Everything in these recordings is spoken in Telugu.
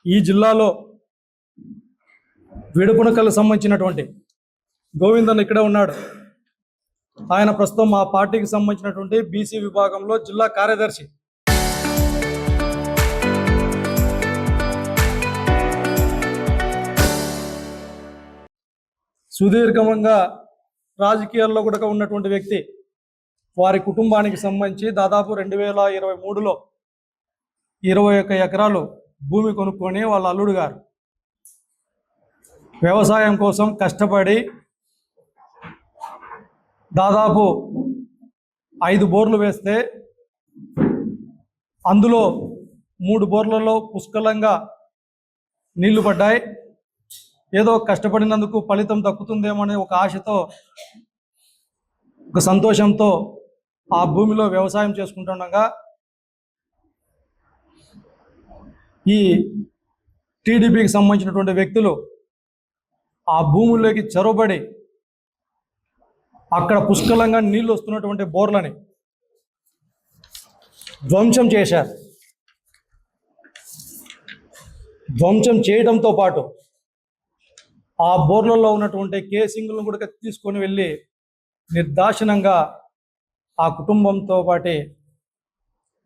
ఈ జిల్లాలో విడుపునకలకు సంబంధించినటువంటి గోవిందన్ ఇక్కడే ఉన్నాడు. ఆయన ప్రస్తుతం మా పార్టీకి సంబంధించినటువంటి బీసీ విభాగంలో జిల్లా కార్యదర్శి. సుదీర్ఘంగా రాజకీయాల్లో కూడా ఉన్నటువంటి వ్యక్తి. వారి కుటుంబానికి సంబంధించి దాదాపు 2023లో 21 ఎకరాలు భూమి కొనుక్కొని వాళ్ళ అల్లుడు గారు వ్యవసాయం కోసం కష్టపడి దాదాపు 5 బోర్లు వేస్తే అందులో 3 బోర్లలో పుష్కలంగా నీళ్లు పడ్డాయి. ఏదో కష్టపడినందుకు ఫలితం దక్కుతుందేమో అనే ఒక ఆశతో, ఒక సంతోషంతో ఆ భూమిలో వ్యవసాయం చేసుకుంటుండగా ఈ టీడీపీకి సంబంధించినటువంటి వ్యక్తులు ఆ భూముల్లోకి చొరబడి అక్కడ పుష్కలంగా నీళ్లు వస్తున్నటువంటి బోర్లని ధ్వంసం చేశారు. ధ్వంసం చేయడంతో పాటు ఆ బోర్లలో ఉన్నటువంటి కేసింగ్లను కూడా తీసుకొని వెళ్ళి నిర్దాక్షిణంగా ఆ కుటుంబంతో పాటు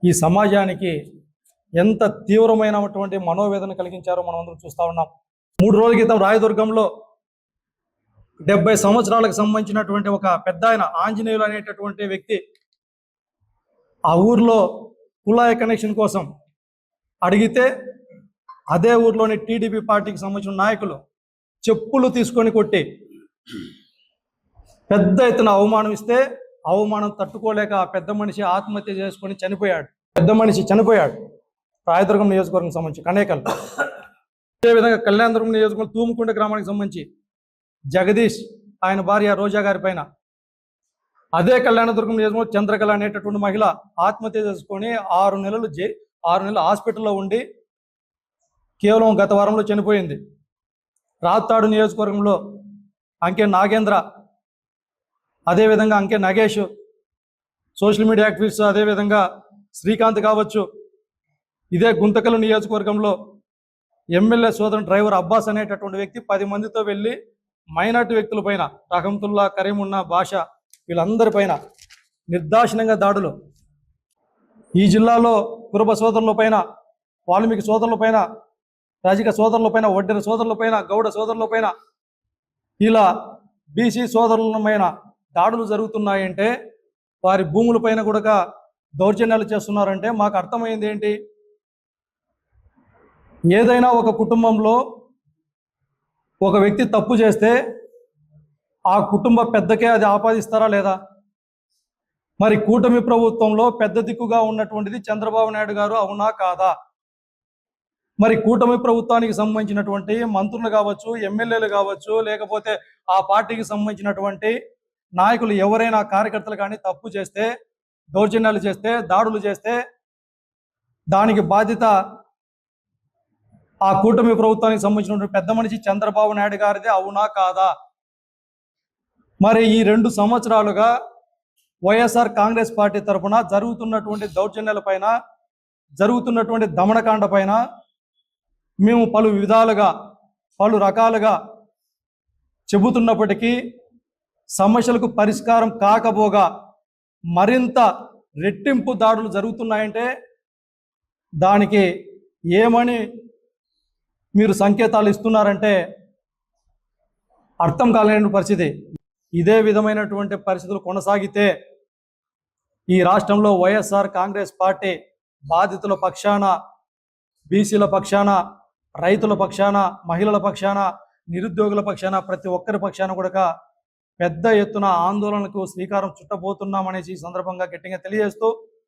ఈ సమాజానికి ఎంత తీవ్రమైనటువంటి మనోవేదన కలిగించారో మనం అందరం చూస్తూ ఉన్నాం. 3 రోజుల క్రితం రాయదుర్గంలో 70 సంవత్సరాలకు సంబంధించినటువంటి ఒక పెద్ద ఆయన ఆంజనేయులు అనేటటువంటి వ్యక్తి ఆ ఊర్లో కుళాయి కనెక్షన్ కోసం అడిగితే అదే ఊర్లోని టీడీపీ పార్టీకి సంబంధించిన నాయకులు చెప్పులు తీసుకొని కొట్టి పెద్ద ఎత్తున అవమానం ఇస్తే అవమానం తట్టుకోలేక ఆ పెద్ద మనిషి ఆత్మహత్య చేసుకొని చనిపోయాడు. పెద్ద మనిషి చనిపోయాడు. రాయదుర్గం నియోజకవర్గం సంబంధించి కనేకల్. అదేవిధంగా కళ్యాణదుర్గం నియోజకవర్గం తూముకుంట గ్రామానికి సంబంధించి జగదీష్ ఆయన భార్య రోజా గారి పైన, అదే కళ్యాణదుర్గం నియోజకవర్గం చంద్రకళ అనేటటువంటి మహిళ ఆత్మహత్య చేసుకొని 6 నెలలు హాస్పిటల్లో ఉండి కేవలం గత వారంలో చనిపోయింది. రాత్తాడు నియోజకవర్గంలో అంకే నాగేంద్ర, అదేవిధంగా అంకే నగేష్, సోషల్ మీడియా యాక్టివిస్ట్, అదేవిధంగా శ్రీకాంత్ కావచ్చు. ఇదే గుంతకల్ నియోజకవర్గంలో ఎమ్మెల్యే సోదరుడు డ్రైవర్ అబ్బాస్ అనేటటువంటి వ్యక్తి 10 మందితో వెళ్ళి మైనార్టీ వ్యక్తుల పైన, రహమతుల్లా, కరీమున్నా, భాష, వీళ్ళందరిపైన నిర్దాక్షిణంగా దాడులు. ఈ జిల్లాలో కురుబ సోదరుల పైన, వాల్మీకి సోదరుల పైన, రాజకీయ సోదరుల పైన, వడ్డెర సోదరుల పైన, గౌడ సోదరుల పైన, ఇలా బీసీ సోదరుల పైన దాడులు జరుగుతున్నాయంటే, వారి భూముల పైన కూడా దౌర్జన్యాలు చేస్తున్నారంటే మాకు అర్థమైంది ఏంటి? ఏదైనా ఒక కుటుంబంలో ఒక వ్యక్తి తప్పు చేస్తే ఆ కుటుంబ పెద్దకే అది ఆపాదిస్తారా లేదా? మరి కూటమి ప్రభుత్వంలో పెద్ద దిక్కుగా ఉన్నటువంటిది చంద్రబాబు నాయుడు గారు, అవునా కాదా? మరి కూటమి ప్రభుత్వానికి సంబంధించినటువంటి మంత్రులు కావచ్చు, ఎమ్మెల్యేలు కావచ్చు, లేకపోతే ఆ పార్టీకి సంబంధించినటువంటి నాయకులు ఎవరైనా, కార్యకర్తలు కానీ తప్పు చేస్తే, దౌర్జన్యాలు చేస్తే, దాడులు చేస్తే దానికి బాధ్యత ఆ కూటమి ప్రభుత్వానికి సంబంధించినటువంటి పెద్ద మనిషి చంద్రబాబు నాయుడు గారిదే, అవునా కాదా? మరి ఈ 2 సంవత్సరాలుగా వైఎస్ఆర్ కాంగ్రెస్ పార్టీ తరఫున జరుగుతున్నటువంటి దౌర్జన్యాల పైన, జరుగుతున్నటువంటి దమనకాండ పైన మేము పలు విధాలుగా, పలు రకాలుగా చెబుతున్నప్పటికీ సమస్యలకు పరిష్కారం కాకపోగా మరింత రెట్టింపు దాడులు జరుగుతున్నాయంటే దానికి ఏమని మీరు సంకేతాలు ఇస్తున్నారంటే అర్థం కాలేని పరిస్థితి. ఇదే విధమైనటువంటి పరిస్థితులు కొనసాగితే ఈ రాష్ట్రంలో వైఎస్ఆర్ కాంగ్రెస్ పార్టీ బాధితుల పక్షాన, బీసీల పక్షాన, రైతుల పక్షాన, మహిళల పక్షాన, నిరుద్యోగుల పక్షాన, ప్రతి ఒక్కరి పక్షాన కూడా పెద్ద ఎత్తున ఆందోళనకు శ్రీకారం చుట్టబోతున్నామనేసి ఈ సందర్భంగా గట్టిగా తెలియజేస్తూ